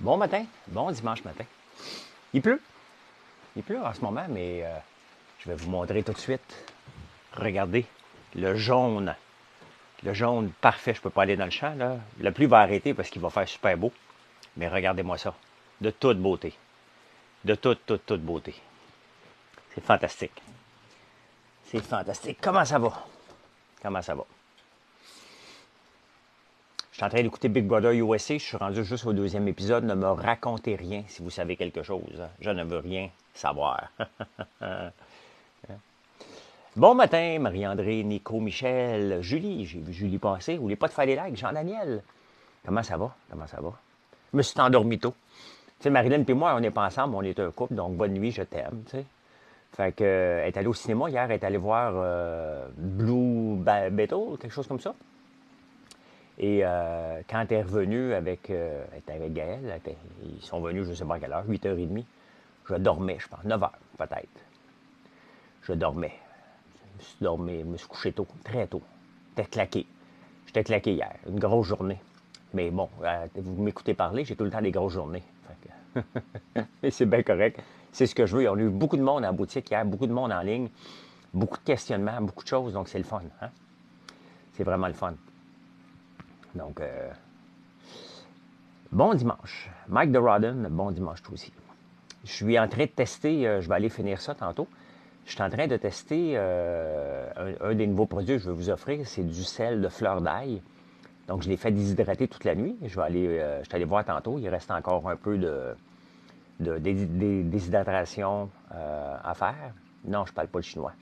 Bon matin, bon dimanche matin. Il pleut. Il pleut en ce moment, mais je vais vous montrer tout de suite. Regardez, le jaune. Le jaune parfait. Je ne peux pas aller dans le champ, là. La pluie va arrêter parce qu'il va faire super beau. Mais regardez-moi ça. De toute beauté. De toute beauté. C'est fantastique. C'est fantastique. Comment ça va? Comment ça va? Je suis en train d'écouter Big Brother USA. Je suis rendu juste au deuxième épisode. Ne me racontez rien si vous savez quelque chose. Je ne veux rien savoir. Bon matin, Marie-André, Nico, Michel, Julie. J'ai vu Julie passer. N'oubliez pas de faire des likes. Jean-Daniel. Comment ça va? Comment ça va? Je me suis endormi tôt. Tu sais, Marilyn et moi, on n'est pas ensemble. On est un couple. Donc, bonne nuit, je t'aime. Tu sais. Fait que, elle est allée au cinéma hier. Elle est allée voir Beetle, quelque chose comme ça. Et quand elle est revenue avec, elle était avec Gaël, ils sont venus, je ne sais pas à quelle heure, 8h30. Je dormais, je pense, 9h peut-être. Je dormais. Je me suis couché tôt, très tôt. J'étais claqué. J'étais claqué hier, une grosse journée. Mais bon, vous m'écoutez parler, j'ai tout le temps des grosses journées. Et c'est bien correct. C'est ce que je veux. On a eu beaucoup de monde en boutique hier, beaucoup de monde en ligne, beaucoup de questionnements, beaucoup de choses, donc c'est le fun. Hein? C'est vraiment le fun. Donc, bon dimanche. Mike DeRodden, bon dimanche toi aussi. Je suis en train de tester, je vais aller finir ça tantôt. Je suis en train de tester un des nouveaux produits que je vais vous offrir, c'est du sel de fleur d'ail. Donc, je l'ai fait déshydrater toute la nuit. Je suis allé voir tantôt. Il reste encore un peu de déshydratation à faire. Non, je ne parle pas le chinois,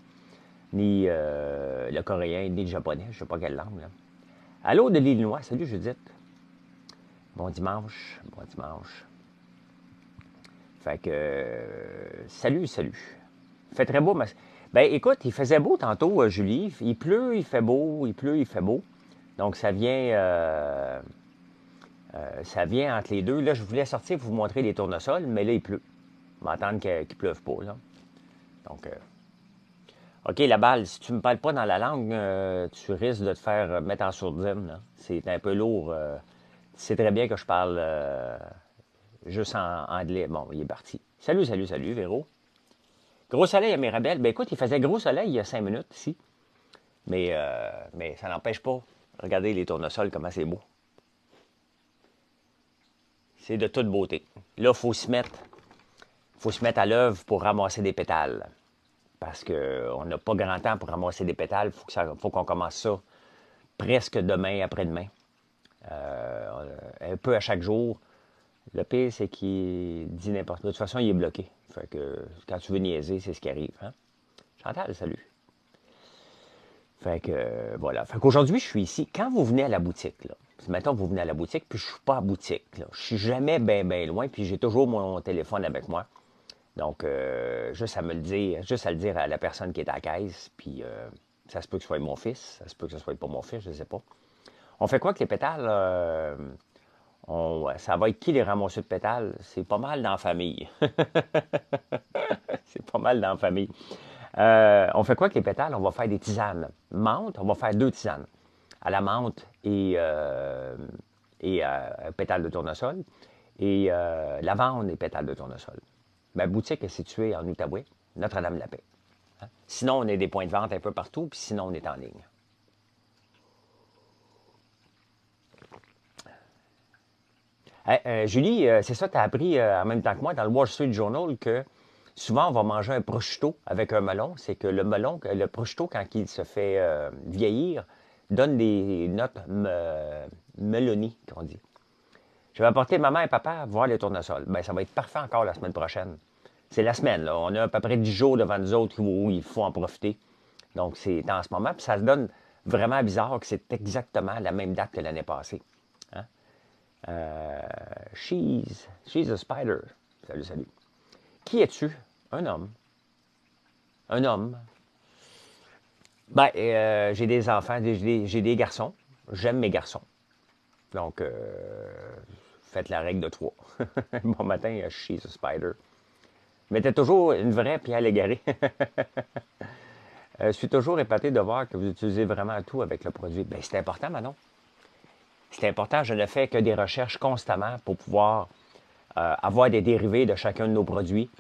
ni le coréen, ni le japonais. Je ne sais pas quelle langue. Là. Allô de l'Illinois. Salut Judith. Bon dimanche. Bon dimanche. Fait que, salut. Il fait très beau. Mais... Ben, écoute, il faisait beau tantôt, Julie. Il pleut, il fait beau, il pleut, il fait beau. Donc, ça vient entre les deux. Là, je voulais sortir pour vous montrer les tournesols, mais là, il pleut. On va attendre qu'il ne pleuve pas, là. Donc, OK, la balle, si tu ne me parles pas dans la langue, tu risques de te faire mettre en sourdine, là. C'est un peu lourd. Tu sais très bien que je parle juste en anglais. Bon, il est parti. Salut, Véro. Gros soleil à Mirabel. Ben écoute, il faisait gros soleil il y a 5 minutes ici. Mais ça n'empêche pas. Regardez les tournesols, comment c'est beau. C'est de toute beauté. Là, faut se mettre à l'œuvre pour ramasser des pétales. Parce qu'on n'a pas grand temps pour ramasser des pétales. Faut qu'on commence ça presque demain, après-demain. Un peu à chaque jour. Le pire, c'est qu'il dit n'importe quoi. De toute façon, il est bloqué. Fait que quand tu veux niaiser, c'est ce qui arrive. Hein? Chantal, salut. Fait que voilà. Fait qu'aujourd'hui, je suis ici. Quand vous venez à la boutique, là, mettons vous venez à la boutique, puis je suis pas à boutique. Là, je suis jamais bien loin, puis j'ai toujours mon téléphone avec moi. Donc, juste à me le dire, juste à le dire à la personne qui est à la caisse, puis ça se peut que ce soit mon fils, ça se peut que ce soit pas mon fils, je ne sais pas. On fait quoi que les pétales? Ça va être qui les ramasseurs de pétales? C'est pas mal dans la famille. C'est pas mal dans la famille. On fait quoi avec les pétales? On va faire des tisanes. Menthe, on va faire 2 tisanes. À la menthe et pétales de tournesol. Et lavande et pétales de tournesol. Ma boutique est située en Outaouais, Notre-Dame-la-Paix. Hein? Sinon, on a des points de vente un peu partout, puis sinon, on est en ligne. Julie, c'est ça, tu as appris en même temps que moi dans le Wall Street Journal que souvent, on va manger un prosciutto avec un melon. C'est que le prosciutto, quand il se fait vieillir, donne des notes melonies, qu'on dit. Je vais apporter maman et papa voir les tournesols. Ben, ça va être parfait encore la semaine prochaine. C'est la semaine, là. On a à peu près 10 jours devant nous autres où il faut en profiter. Donc, c'est en ce moment. Puis ça se donne vraiment bizarre que c'est exactement la même date que l'année passée. Hein? She's a spider. Salut. Qui es-tu? Un homme. Un homme. Ben, j'ai des enfants, j'ai des garçons. J'aime mes garçons. Donc, faites la règle de 3. Bon matin, she's a spider. Mettez toujours une vraie Pierre Légaré. Je suis toujours épaté de voir que vous utilisez vraiment tout avec le produit. Bien, c'est important, Manon. C'est important. Je ne fais que des recherches constamment pour pouvoir avoir des dérivés de chacun de nos produits.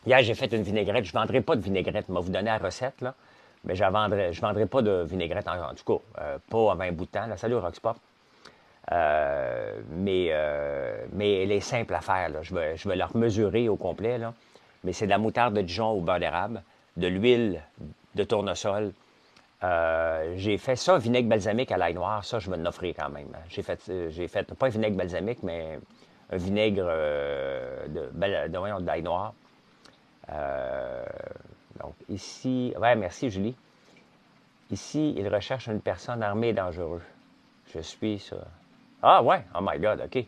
Hier, j'ai fait une vinaigrette. Je ne vendrai pas de vinaigrette. Je vais vous donner la recette, là. Mais je ne vendrai pas de vinaigrette, en tout cas, pas avant un bout de temps. Là. Salut, Roxpop. Mais elle est simple à faire. Là. Je vais la mesurer au complet. Là. Mais c'est de la moutarde de Dijon au beurre d'érable, de l'huile de tournesol. J'ai fait ça, vinaigre balsamique à l'ail noir. Ça, je vais l'offrir quand même. J'ai fait pas un vinaigre balsamique, mais un vinaigre d'ail noir. Donc, ici... Ouais, merci, Julie. Ici, il recherche une personne armée et dangereuse. Je suis ça. Ah, ouais. Oh my God, OK.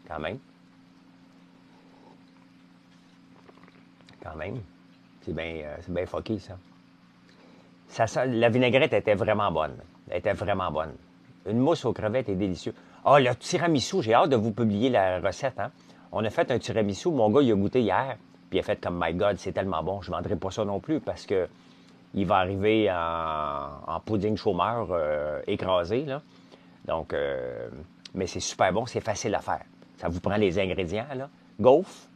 Quand même. Quand même. C'est bien fucké, ça. La vinaigrette était vraiment bonne. Elle était vraiment bonne. Une mousse aux crevettes est délicieuse. Ah, le tiramisu, j'ai hâte de vous publier la recette. Hein? On a fait un tiramisu. Mon gars, il a goûté hier. Puis il a fait comme, My God, c'est tellement bon. Je ne vendrai pas ça non plus parce que il va arriver en pudding chômeur écrasé. Là. Donc, mais c'est super bon. C'est facile à faire. Ça vous prend les ingrédients. Là. Gaufre.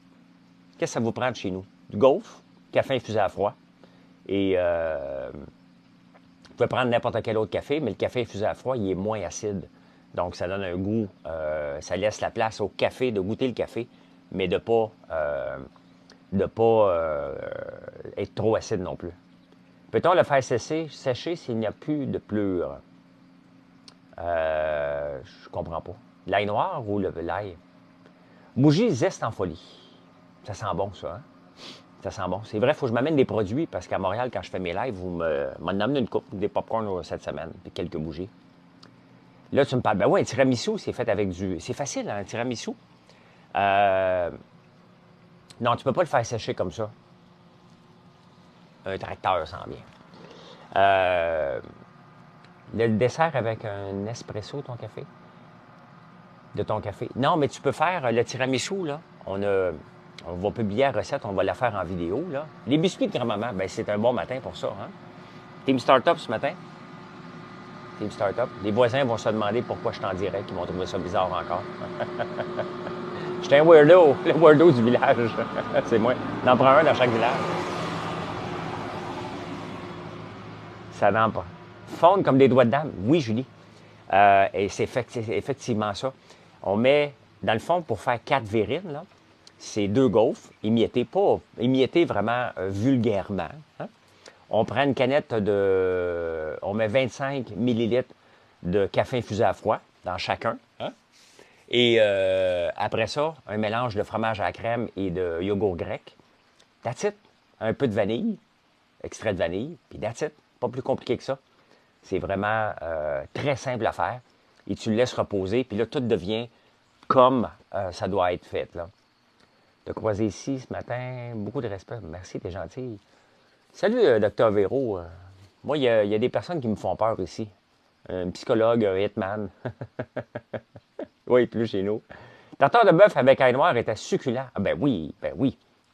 Qu'est-ce que ça vous prend de chez nous? Du gaufre, café infusé à froid. Et vous pouvez prendre n'importe quel autre café, mais le café infusé à froid, il est moins acide. Donc, ça donne un goût, ça laisse la place au café, de goûter le café, mais de ne pas être trop acide non plus. Peut-on le faire sécher s'il n'y a plus de plure? Je comprends pas. L'ail noir ou l'ail? Bougie zeste en folie. Ça sent bon, ça, hein? Ça sent bon. C'est vrai, il faut que je m'amène des produits parce qu'à Montréal, quand je fais mes lives, vous m'en amenez une coupe, des popcorn cette semaine, puis quelques bougies. Là, tu me parles, ben oui, un tiramisu, c'est fait avec du... C'est facile, hein, un tiramisu. Non, tu ne peux pas le faire sécher comme ça. Un tracteur s'en vient. Le dessert avec un espresso, ton café? De ton café? Non, mais tu peux faire le tiramisu, là. On va publier la recette, on va la faire en vidéo, là. Les biscuits de grand-maman, ben c'est un bon matin pour ça, hein? Team Startup ce matin? Team Startup. Les voisins vont se demander pourquoi je suis en direct. Ils vont trouver ça bizarre encore. J'étais un weirdo, le weirdo du village. C'est moi. On en prend un dans chaque village. Ça n'en pas. Fondre comme des doigts de dame. Oui, Julie. Et c'est effectivement ça. On met, dans le fond, pour faire 4 verrines, là, c'est 2 gaufres, émiettées, pas émiettées vraiment vulgairement. Hein? On prend une canette de... On met 25 millilitres de café infusé à froid dans chacun. Hein? Et après ça, un mélange de fromage à la crème et de yogourt grec. That's it. Un peu de vanille, extrait de vanille, puis that's it. Pas plus compliqué que ça. C'est vraiment très simple à faire. Et tu le laisses reposer, puis là, tout devient comme ça doit être fait. Là. De croiser ici ce matin, beaucoup de respect. Merci, t'es gentil. Salut, Dr Véro. Moi, il y a des personnes qui me font peur ici. Un psychologue, un hitman. Oui, plus chez nous. Tartare de bœuf avec ail noir était succulent. Ah ben oui,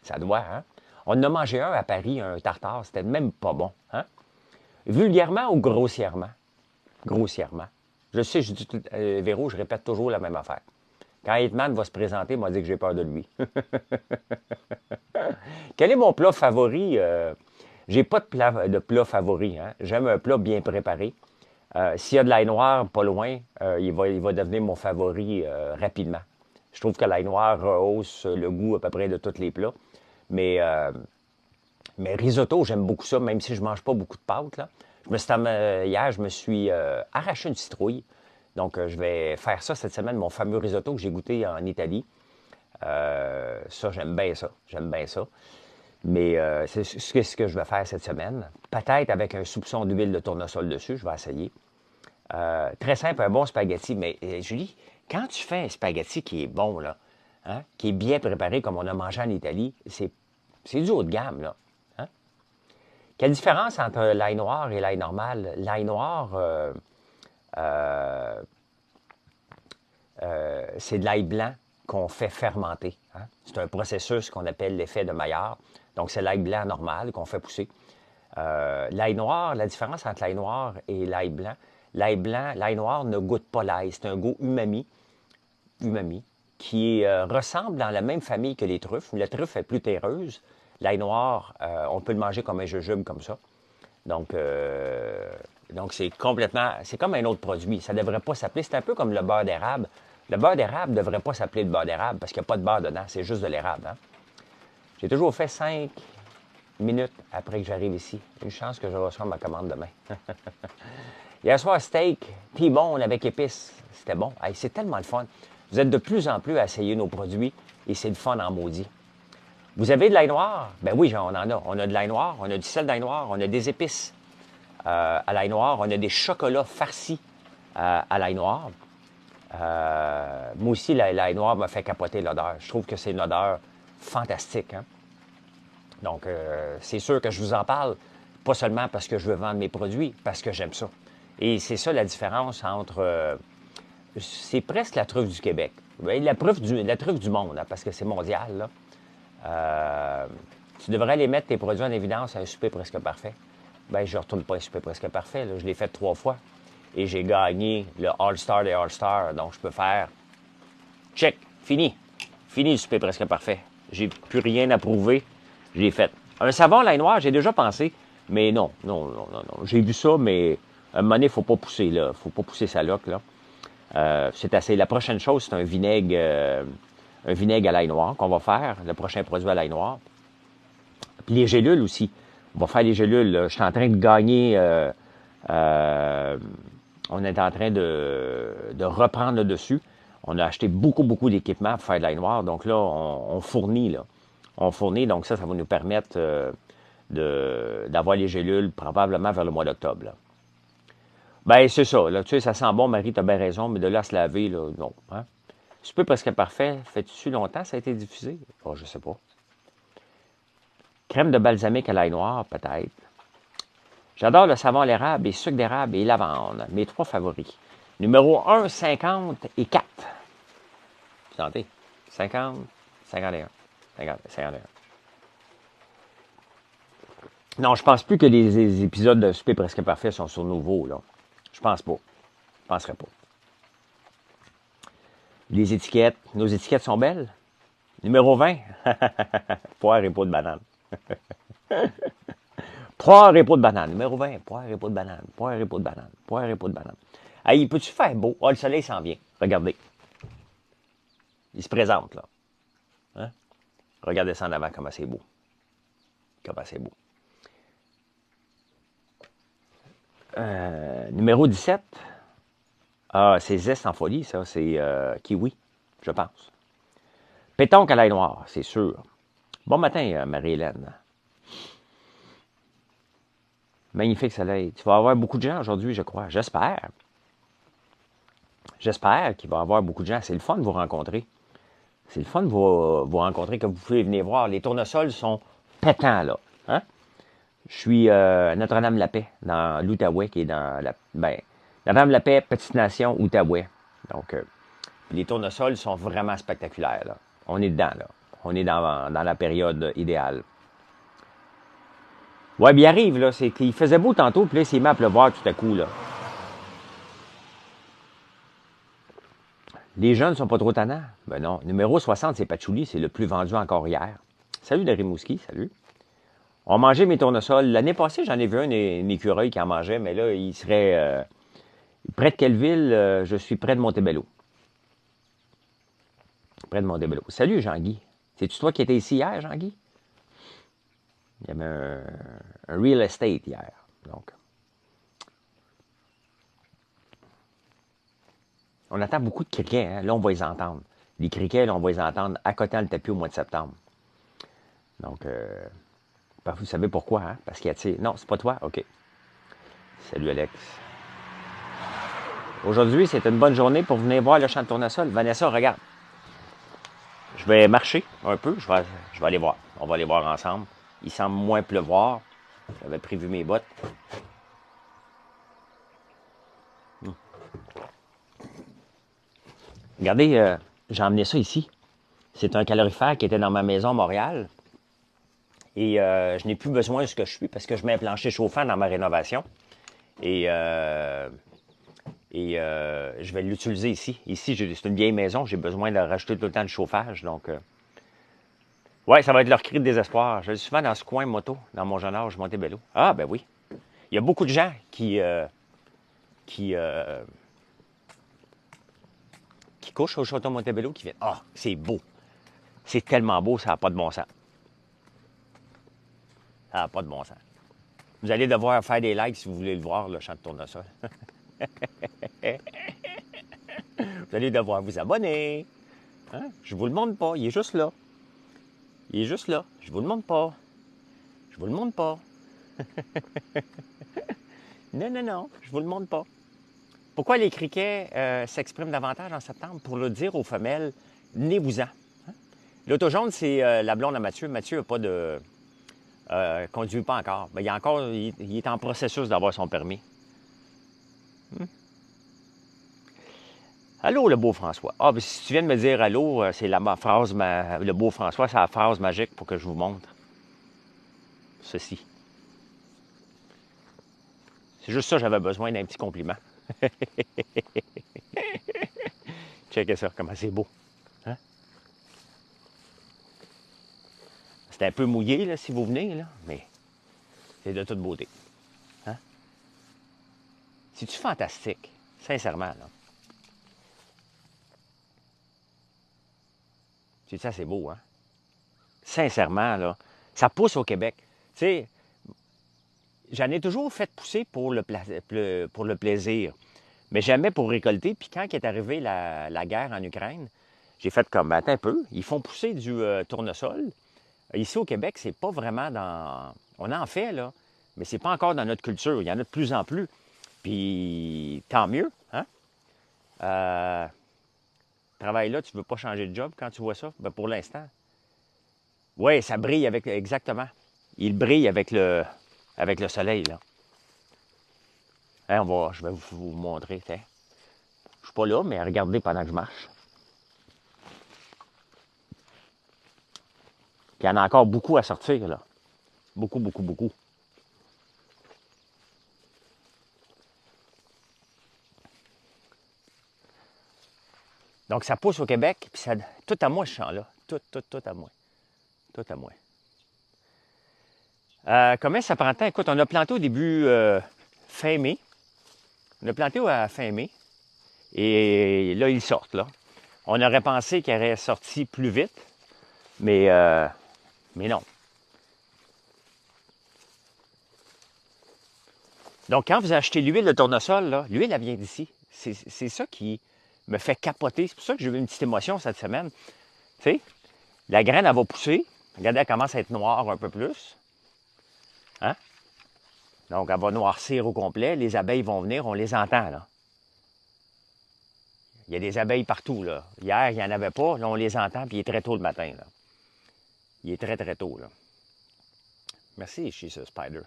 ça doit, hein? On en a mangé un à Paris, un tartare, c'était même pas bon, hein? Vulgairement ou grossièrement? Grossièrement. Je sais, je dis Véro, je répète toujours la même affaire. Quand Hitman va se présenter, il m'a dit que j'ai peur de lui. Quel est mon plat favori? J'ai pas de plat favori. Hein? J'aime un plat bien préparé. S'il y a de l'ail noir pas loin, il va devenir mon favori rapidement. Je trouve que l'ail noir rehausse le goût à peu près de tous les plats. Mais risotto, j'aime beaucoup ça, même si je ne mange pas beaucoup de pâtes. Là. Hier, je me suis arraché une citrouille. Donc, je vais faire ça cette semaine, mon fameux risotto que j'ai goûté en Italie. Ça, j'aime bien ça. J'aime bien ça. Mais c'est ce que je vais faire cette semaine. Peut-être avec un soupçon d'huile de tournesol dessus, je vais essayer. Très simple, un bon spaghetti. Mais Julie, quand tu fais un spaghetti qui est bon, là, hein, qui est bien préparé comme on a mangé en Italie, c'est du haut de gamme, là. Hein? Quelle différence entre l'ail noir et l'ail normal? L'ail noir, c'est de l'ail blanc qu'on fait fermenter. Hein? C'est un processus qu'on appelle l'effet de Maillard. Donc, c'est l'ail blanc normal qu'on fait pousser. L'ail noir, la différence entre l'ail noir et l'ail blanc, l'ail noir ne goûte pas l'ail. C'est un goût umami. Umami. qui ressemble dans la même famille que les truffes. La truffe est plus terreuse. L'ail noir, on peut le manger comme un jujube, comme ça. Donc c'est complètement, c'est comme un autre produit. Ça ne devrait pas s'appeler, c'est un peu comme le beurre d'érable. Le beurre d'érable ne devrait pas s'appeler le beurre d'érable parce qu'il n'y a pas de beurre dedans, c'est juste de l'érable. Hein? J'ai toujours fait 5 minutes après que j'arrive ici. Une chance que je reçoive ma commande demain. Hier soir, steak, T-bone avec épices. C'était bon. Hey, c'est tellement le fun. Vous êtes de plus en plus à essayer nos produits et c'est le fun en maudit. Vous avez de l'ail noir? Ben oui, on en a. On a de l'ail noir, on a du sel d'ail noir, on a des épices à l'ail noir, on a des chocolats farcis à l'ail noir. Moi aussi, l'ail noir m'a fait capoter l'odeur. Je trouve que c'est une odeur fantastique. Hein? Donc, c'est sûr que je vous en parle, pas seulement parce que je veux vendre mes produits, parce que j'aime ça. Et c'est ça la différence entre... c'est presque la truffe du Québec. La truffe du monde, hein, parce que c'est mondial. Là. Tu devrais aller mettre tes produits en évidence à un souper presque parfait. Bien, je ne retourne pas à un souper presque parfait. Là. Je l'ai fait 3 fois. Et j'ai gagné le All-Star des All-Stars. Donc, je peux faire... Check, fini. Fini le souper presque parfait. J'ai plus rien à prouver. Je l'ai fait. Un savon à l'ail noir, j'ai déjà pensé. Mais non. J'ai vu ça, mais à un moment donné, il ne faut pas pousser. Il ne faut pas pousser sa loque. Là. C'est assez. La prochaine chose, c'est un vinaigre à l'ail noir qu'on va faire. Le prochain produit à l'ail noir. Puis les gélules aussi. On va faire les gélules. Là. Je suis en train de gagner... on est en train de reprendre le dessus. On a acheté beaucoup d'équipements pour faire de l'ail noir. Donc là, on fournit. Là. On fournit. Donc ça va nous permettre d'avoir les gélules probablement vers le mois d'octobre. Là. Ben, c'est ça. Là. Tu sais, ça sent bon, Marie, tu as bien raison, mais de là à se laver, là, non. Hein? Super presque parfait. Fait-tu longtemps ça a été diffusé? Oh, je sais pas. Crème de balsamique à l'ail noir, peut-être. J'adore le savon à l'érable et sucre d'érable et lavande. Mes 3 favoris. Numéro 1, 50 et 4. Santé. 50, 51. 50, 51. Non, je pense plus que les épisodes de Souper presque parfait sont sur nouveau, là. Je pense pas. Je penserais pas. Les étiquettes. Nos étiquettes sont belles. Numéro 20. Poire et peau de banane. Poire et peau de banane. Numéro 20. Poire et peau de banane. Poire et peau de banane. Poire et peau de banane. Hey, peux-tu faire beau? Ah, le soleil s'en vient. Regardez. Il se présente, là. Hein? Regardez ça en avant, comment c'est beau. Comment c'est beau. Numéro 17. Ah, c'est Zest en folie, ça. C'est kiwi, je pense. Pétonque à l'ail noir, c'est sûr. Bon matin, Marie-Hélène. Magnifique soleil. Tu vas avoir beaucoup de gens aujourd'hui, je crois. J'espère. J'espère qu'il va y avoir beaucoup de gens. C'est le fun de vous rencontrer. C'est le fun de vous rencontrer, que vous pouvez venir voir. Les tournesols sont pétants, là. Hein? Je suis à Notre-Dame-la-Paix, dans l'Outaouais, qui est dans la... Ben, Notre-Dame-la-Paix, Petite Nation, Outaouais. Donc, les tournesols sont vraiment spectaculaires, là. On est dedans, là. On est dans la période idéale. Ouais, bien, il arrive, là. C'est qu'il faisait beau tantôt, puis là, il s'est mis à pleuvoir tout à coup, là. Les jeunes ne sont pas trop tannants? Ben non. Numéro 60, c'est Patchouli. C'est le plus vendu encore hier. Salut de Rimouski, salut. On mangeait mes tournesols. L'année passée, j'en ai vu un écureuil qui en mangeait, mais là, il serait... près de quelle ville? Je suis près de Montebello. Près de Montebello. Salut, Jean-Guy. C'est-tu toi qui étais ici hier, Jean-Guy? Il y avait un real estate hier. Donc, on attend beaucoup de criquets. Hein? Là, on va les entendre. Les criquets, là, on va les entendre accotant le tapis au mois de septembre. Donc, vous savez pourquoi, hein? Parce qu'il y a, tu sais... Non, c'est pas toi? OK. Salut, Alex. Aujourd'hui, c'est une bonne journée pour venir voir le champ de tournesol. Vanessa, regarde. Je vais marcher un peu. Je vais aller voir. On va aller voir ensemble. Il semble moins pleuvoir. J'avais prévu mes bottes. Regardez, j'ai emmené ça ici. C'est un calorifère qui était dans ma maison à Montréal. Et je n'ai plus besoin de ce que je suis parce que je mets un plancher chauffant dans ma rénovation. Et Et je vais l'utiliser ici. Ici, c'est une vieille maison, j'ai besoin de rajouter tout le temps de chauffage. Donc, ouais, ça va être leur cri de désespoir. Je suis souvent dans ce coin moto, dans mon jeune âge, Montebello. Ah, ben oui. Il y a beaucoup de gens qui, qui couchent au château Montebello qui viennent. Ah, c'est beau. C'est tellement beau, ça n'a pas de bon sens. Ça n'a pas de bon sens. Vous allez devoir faire des likes si vous voulez le voir, le champ de tournesol. Vous allez devoir vous abonner. Hein? Je vous le montre pas, il est juste là. Il est juste là. Je vous le montre pas. Je vous le montre pas. Non, non, non, je vous le montre pas. Pourquoi les criquets s'expriment davantage en septembre? Pour le dire aux femelles, venez-vous-en. Hein? L'auto jaune, c'est la blonde à Mathieu. Mathieu n'a pas de... conduit pas encore. Mais il est en processus d'avoir son permis. Allô, le beau François. Ah, ben, si tu viens de me dire allô, c'est ma phrase, le beau François, c'est la phrase magique pour que je vous montre ceci. C'est juste ça, j'avais besoin d'un petit compliment. Checkez ça, comment c'est beau. Hein? C'est un peu mouillé, là, si vous venez, là, mais c'est de toute beauté. Hein? C'est-tu fantastique? Sincèrement, là. Tu sais, ça, c'est beau, hein? Sincèrement, là, ça pousse au Québec. Tu sais, j'en ai toujours fait pousser pour le plaisir, mais jamais pour récolter. Puis quand est arrivée la guerre en Ukraine, j'ai fait comme, attends un peu, ils font pousser du tournesol. Ici au Québec, c'est pas vraiment dans... On en fait, là, mais c'est pas encore dans notre culture. Il y en a de plus en plus. Puis tant mieux, hein? Travail là, tu veux pas changer de job quand tu vois ça? Ben pour l'instant. Oui, ça brille avec... Exactement. Il brille avec le soleil, là. Hein, je vais vous montrer. Tiens. Je suis pas là, mais regardez pendant que je marche. Puis il y en a encore beaucoup à sortir, là. Beaucoup, beaucoup, beaucoup. Donc, ça pousse au Québec, puis ça... Tout à moi, ce champ-là. Tout à moi. Tout à moi. Comment ça prend le temps? Écoute, on a planté au début fin mai. On a planté à fin mai. Et là, ils sortent, là. On aurait pensé qu'ils auraient sorti plus vite, mais non. Donc, quand vous achetez l'huile de tournesol, là, l'huile, elle vient d'ici. C'est ça qui me fait capoter. C'est pour ça que j'ai eu une petite émotion cette semaine. Tu sais, la graine, elle va pousser. Regardez, elle commence à être noire un peu plus. Hein? Donc, elle va noircir au complet. Les abeilles vont venir, on les entend, là. Il y a des abeilles partout, là. Hier, il n'y en avait pas. Là, on les entend, puis il est très tôt le matin, là. Il est très, très tôt, là. Merci, chez ce Spider.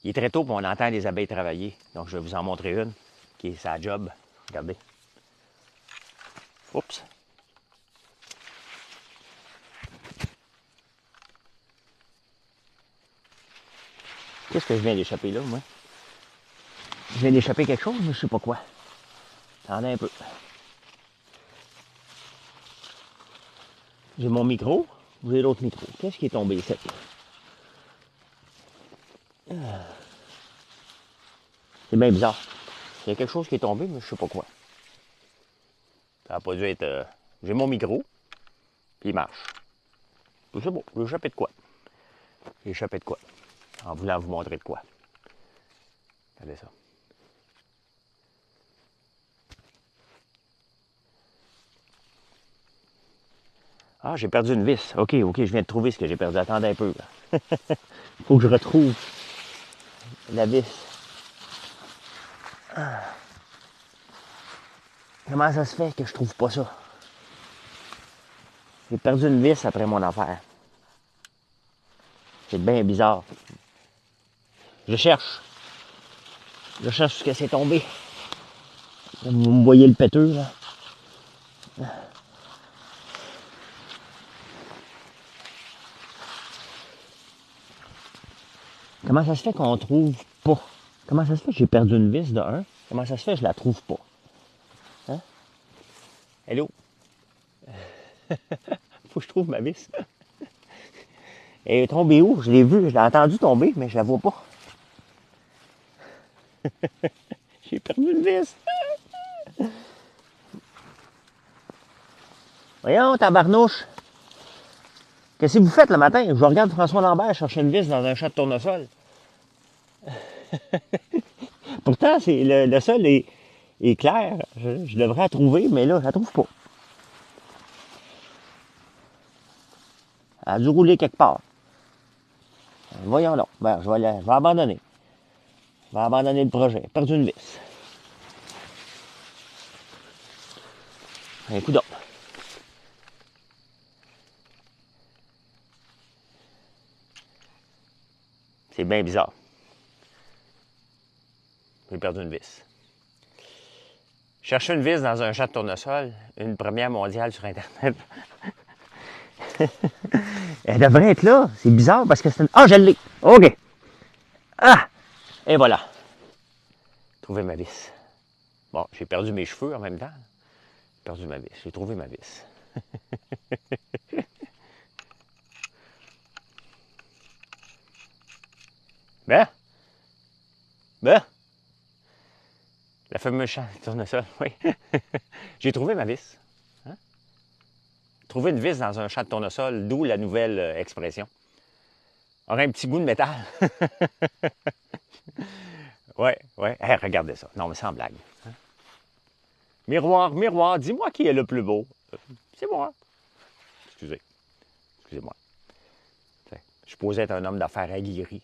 Il est très tôt, puis on entend les abeilles travailler. Donc, je vais vous en montrer une qui est sa job. Regardez. Oups. Qu'est-ce que je viens d'échapper là, moi? Je viens d'échapper quelque chose, mais je sais pas quoi. Attendez un peu. J'ai mon micro, j'ai l'autre micro. Qu'est-ce qui est tombé ici? C'est bien bizarre. Il y a quelque chose qui est tombé, mais je sais pas quoi. Ça n'a pas dû être... J'ai mon micro, puis il marche. C'est bon, j'ai échappé de quoi? J'ai échappé de quoi? En voulant vous montrer de quoi. Regardez ça. Ah, j'ai perdu une vis. OK, je viens de trouver ce que j'ai perdu. Attendez un peu. Faut que je retrouve la vis. Ah. Comment ça se fait que je trouve pas ça? J'ai perdu une vis après mon affaire. C'est bien bizarre. Je cherche. Je cherche ce que c'est tombé. Vous me voyez le péteux, là. Comment ça se fait qu'on trouve pas? Comment ça se fait que j'ai perdu une vis de 1? Comment ça se fait que je la trouve pas? Hello. Faut que je trouve ma vis. Elle est tombée où? Je l'ai vue, je l'ai entendue tomber, mais je la vois pas. J'ai perdu une vis. Voyons, tabarnouche. Qu'est-ce que vous faites le matin? Je regarde François Lambert chercher une vis dans un champ de tournesol. Pourtant, le sol est clair. Je devrais la trouver, mais là, je la trouve pas. Elle a dû rouler quelque part. Voyons là. Ben, je vais abandonner. Je vais abandonner le projet. J'ai perdu une vis. Un coup d'eau. C'est bien bizarre. J'ai perdu une vis. Chercher une vis dans un champ de tournesol, une première mondiale sur Internet. Elle devrait être là. C'est bizarre parce que c'est une... Ah, je l'ai. OK. Ah! Et voilà. Trouvé ma vis. Bon, j'ai perdu mes cheveux en même temps. J'ai perdu ma vis. J'ai trouvé ma vis. Ben? Ben? La fameuse champ de tournesol, oui. J'ai trouvé ma vis. Hein? Trouver une vis dans un champ de tournesol, d'où la nouvelle expression. Aurait un petit goût de métal. Ouais. Hey, regardez ça. Non, mais sans blague. Hein? Miroir, miroir, dis-moi qui est le plus beau. C'est moi. Excusez-moi. Je supposais être un homme d'affaires aguerri.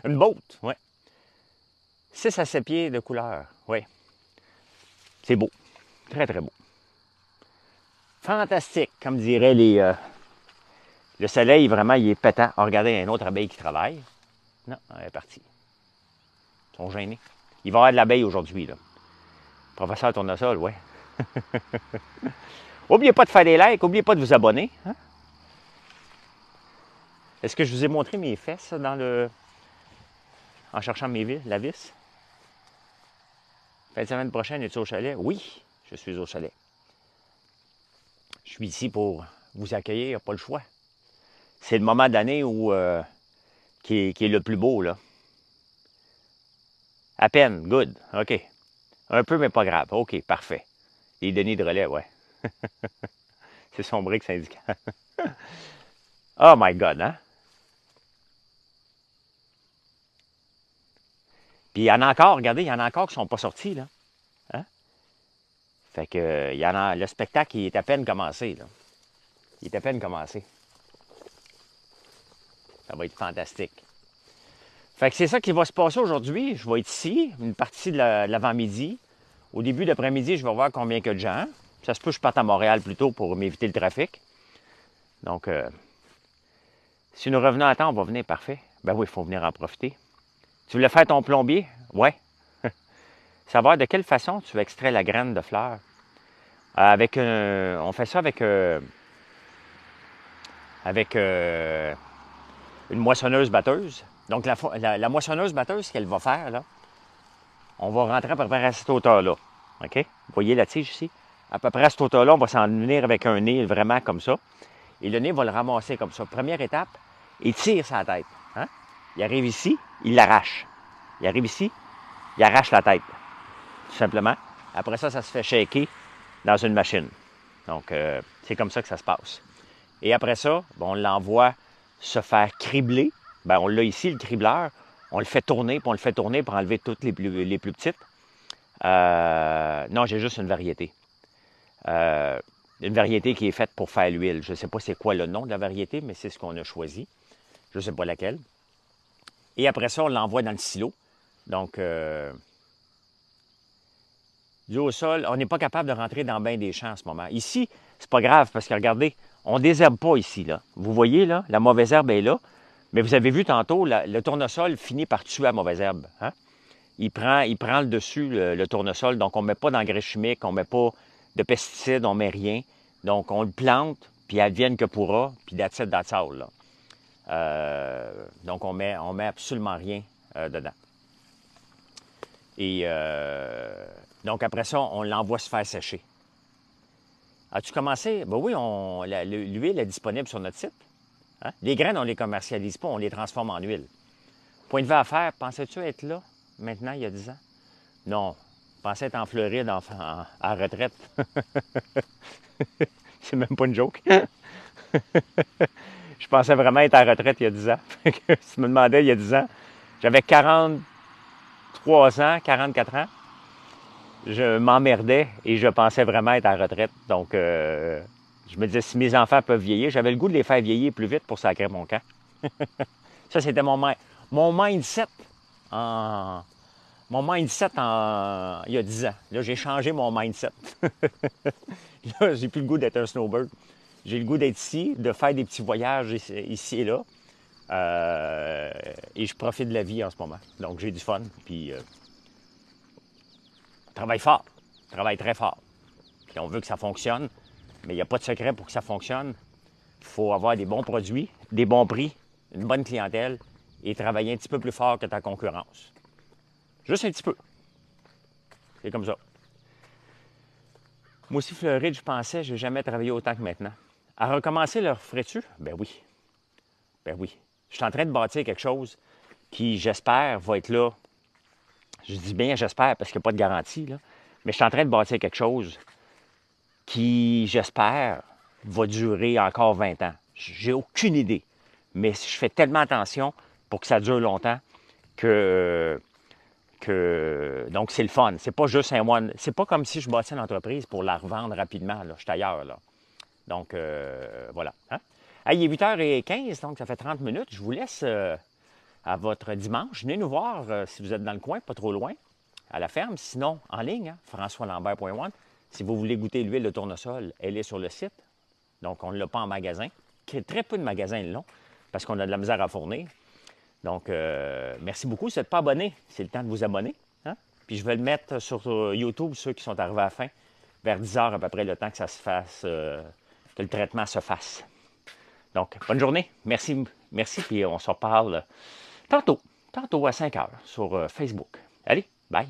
Une botte, oui. 6 à 7 pieds de couleur, oui. C'est beau. Très, très beau. Fantastique, comme diraient les... Le soleil, vraiment, il est pétant. Oh, regardez, une autre abeille qui travaille. Non, elle est partie. Ils sont gênés. Il va y avoir de l'abeille aujourd'hui, là. Professeur Tournesol, ouais. N'oubliez pas de faire des likes, n'oubliez pas de vous abonner. Hein? Est-ce que je vous ai montré mes fesses dans le... en cherchant la vis? Fin de semaine prochaine, es-tu au chalet? Oui, je suis au chalet. Je suis ici pour vous accueillir, pas le choix. C'est le moment d'année où qui est le plus beau, là. À peine, good, OK. Un peu, mais pas grave. OK, parfait. Les Denis de relais, ouais. C'est son brique syndical. Oh my God, hein? Puis il y en a encore, regardez, il y en a encore qui ne sont pas sortis, là. Hein? Fait que il y en a, le spectacle, il est à peine commencé, là. Il est à peine commencé. Ça va être fantastique. Fait que c'est ça qui va se passer aujourd'hui. Je vais être ici, une partie de l'avant-midi. Au début d'après-midi, je vais voir combien que de gens. Ça se peut que je parte à Montréal plus tôt pour m'éviter le trafic. Donc, si nous revenons à temps, on va venir, parfait. Ben oui, il faut venir en profiter. Tu voulais faire ton plombier? Ouais. Savoir de quelle façon tu extrais la graine de fleur. On fait ça avec une moissonneuse-batteuse. Donc, la moissonneuse-batteuse, ce qu'elle va faire, là, on va rentrer à peu près à cette hauteur-là. OK? Vous voyez la tige ici? À peu près à cette hauteur-là, on va s'en venir avec un nez vraiment comme ça. Et le nez va le ramasser comme ça. Première étape, il tire sa tête. Hein? Il arrive ici, il l'arrache. Il arrive ici, il arrache la tête. Tout simplement. Après ça, ça se fait shaker dans une machine. Donc, c'est comme ça que ça se passe. Et après ça, on l'envoie se faire cribler. Ben, on l'a ici, le cribleur. On le fait tourner, puis on le fait tourner pour enlever toutes les plus petites. Non, j'ai juste une variété. Une variété qui est faite pour faire l'huile. Je ne sais pas c'est quoi le nom de la variété, mais c'est ce qu'on a choisi. Je ne sais pas laquelle. Et après ça, on l'envoie dans le silo. Donc, du au sol, on n'est pas capable de rentrer dans bien des champs en ce moment. Ici, c'est pas grave parce que regardez, on ne désherbe pas ici. Là. Vous voyez, là, la mauvaise herbe est là. Mais vous avez vu tantôt, le tournesol finit par tuer la mauvaise herbe. Hein? Il prend le dessus, le tournesol. Donc, on ne met pas d'engrais chimiques, on ne met pas de pesticides, on ne met rien. Donc, on le plante, puis advienne que pourra, puis that's it, that's all, là. Donc, on met absolument rien dedans. Et donc, après ça, on l'envoie se faire sécher. As-tu commencé? Ben oui, l'huile est disponible sur notre site. Hein? Les graines, on ne les commercialise pas, on les transforme en huile. Point de vue à faire, pensais-tu être là maintenant, il y a 10 ans? Non. Je pensais être en Floride à retraite. C'est même pas une joke. Je pensais vraiment être à retraite il y a 10 ans. Si tu me demandais il y a 10 ans, j'avais 43 ans, 44 ans. Je m'emmerdais et je pensais vraiment être à retraite. Donc, je me disais, si mes enfants peuvent vieillir, j'avais le goût de les faire vieillir plus vite pour sacrer mon camp. Ça, c'était mon mindset en, il y a 10 ans. Là, j'ai changé mon mindset. Là, j'ai plus le goût d'être un snowbird. J'ai le goût d'être ici, de faire des petits voyages ici et là. Et je profite de la vie en ce moment. Donc, j'ai du fun. Puis, on travaille fort. On travaille très fort. Puis, on veut que ça fonctionne. Mais il n'y a pas de secret pour que ça fonctionne. Il faut avoir des bons produits, des bons prix, une bonne clientèle et travailler un petit peu plus fort que ta concurrence. Juste un petit peu. C'est comme ça. Moi aussi, Floride, je pensais, je n'ai jamais travaillé autant que maintenant. À recommencer, leur ferais-tu? Ben oui. Ben oui. Je suis en train de bâtir quelque chose qui, j'espère, va être là. Je dis bien j'espère parce qu'il n'y a pas de garantie, là. Mais je suis en train de bâtir quelque chose qui, j'espère, va durer encore 20 ans. J'ai aucune idée. Mais je fais tellement attention pour que ça dure longtemps que donc, c'est le fun. C'est pas juste un one. C'est pas comme si je bâtissais une entreprise pour la revendre rapidement. Là. Je suis ailleurs. Là. Donc, voilà. Hein? Hey, il est 8h15, donc ça fait 30 minutes. Je vous laisse à votre dimanche. Venez nous voir si vous êtes dans le coin, pas trop loin, à la ferme. Sinon, en ligne, hein, françoislambert.one. Si vous voulez goûter l'huile de tournesol, elle est sur le site. Donc, on ne l'a pas en magasin. Très peu de magasins l'ont parce qu'on a de la misère à fournir. Donc, merci beaucoup. Si vous n'êtes pas abonné, c'est le temps de vous abonner. Hein? Puis je vais le mettre sur YouTube, ceux qui sont arrivés à la fin, vers 10 heures à peu près, le temps que ça se fasse, que le traitement se fasse. Donc, bonne journée. Merci, merci. Puis on se reparle tantôt à 5 heures sur Facebook. Allez, bye.